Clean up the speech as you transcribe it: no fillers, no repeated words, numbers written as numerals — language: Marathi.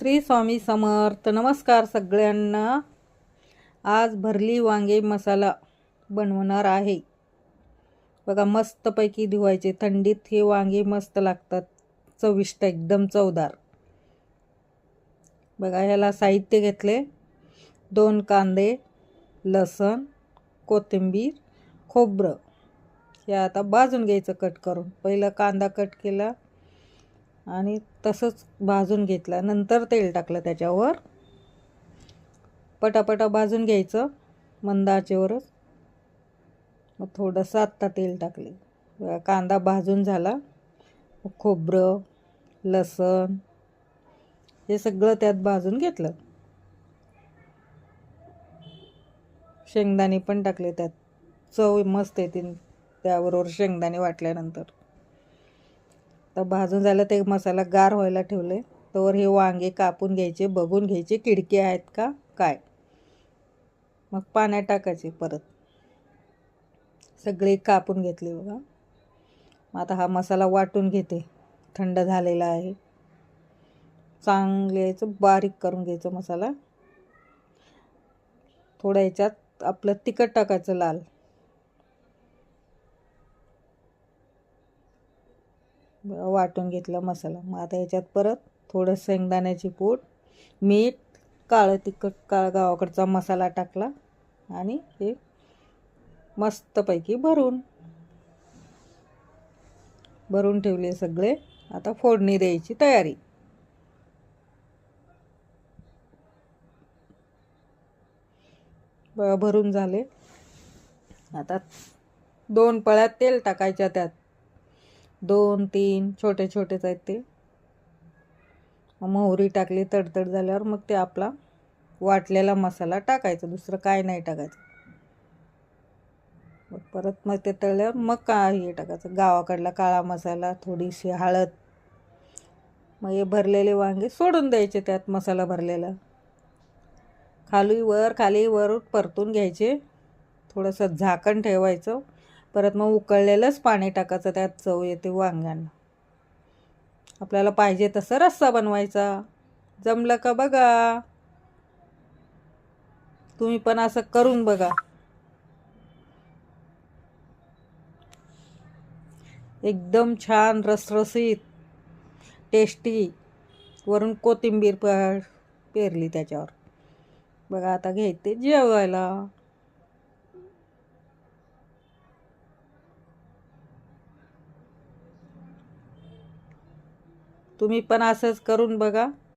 श्री स्वामी समर्थ. नमस्कार सगळ्यांना. आज भरली वांगे मसाला बनवणार आहे. बघा, मस्तपैकी धुवायचे. थंडीत हे वांगे मस्त लागतात, चविष्ट, एकदम चवदार. बघा, ह्याला साहित्य घेतले: 2 कांदे, लसण, कोथिंबीर, खोबरं. हे आता भाजून घ्यायचं कट करून. पहिला कांदा कट केला आणि तसंच भाजून घेतला. नंतर तेल टाकलं त्याच्यावर. पटापटा भाजून घ्यायचं मंद आचेवरच. मग थोडंसं आत्ता तेल टाकले. कांदा भाजून झाला. खोबरं, लसण हे सगळं त्यात भाजून घेतलं. शेंगदाणे पण टाकले त्यात. चव मस्त येते त्याबरोबर शेंगदाणे वाटल्यानंतर. तर भाजून झालं. ते मसाला गार व्हायला ठेवले. तर हे वांगे कापून घ्यायचे, बघून घ्यायचे किडके आहेत का काय. मग पाण्यात टाकायचे. परत सगळे कापून घेतले. बघा, आता हा मसाला वाटून घेते. थंड झालेला आहे. चांगले याचं बारीक करून घ्यायचं मसाला. थोडं याच्यात आपलं तिखट टाकायचं, लाल. वाटून घेतला मसाला. मग आता याच्यात परत थोडं शेंगदाण्याची पूड, मीठ, काळं तिखट, गावाकडचा मसाला टाकला आणि हे मस्तपैकी भरून ठेवले सगळे. आता फोडणी द्यायची तयारी. भरून झाले. आता 2 पळ्या तेल टाकायच्या त्यात. 2-3 छोटे छोटेच आहेत ते. मोहरी टाकली. तडतड झाल्यावर मग ते आपला वाटलेला मसाला टाकायचा. दुसरं काय नाही टाकायचं. परत मग ते तळल्यावर मग काय हे टाकायचं, गावाकडला काळा मसाला, थोडीशी हळद. मग हे भरलेले वांगे सोडून द्यायचे त्यात, मसाला भरलेला. खाली वर परतून घ्यायचे. थोडंसं झाकण ठेवायचं. परत मग उकळलेलंच पाणी टाकायचं. त्यात चव येते वांग्यांना. आपल्याला पाहिजे तसं रस्सा बनवायचा. जमलं का बघा. तुम्ही पण असं करून बघा. एकदम छान, रसरसीत, टेस्टी. वरून कोथिंबीर पेरली त्याच्यावर. बघा, आता घ्यायचे जेवायला. तुम्ही पण असंच करून बघा.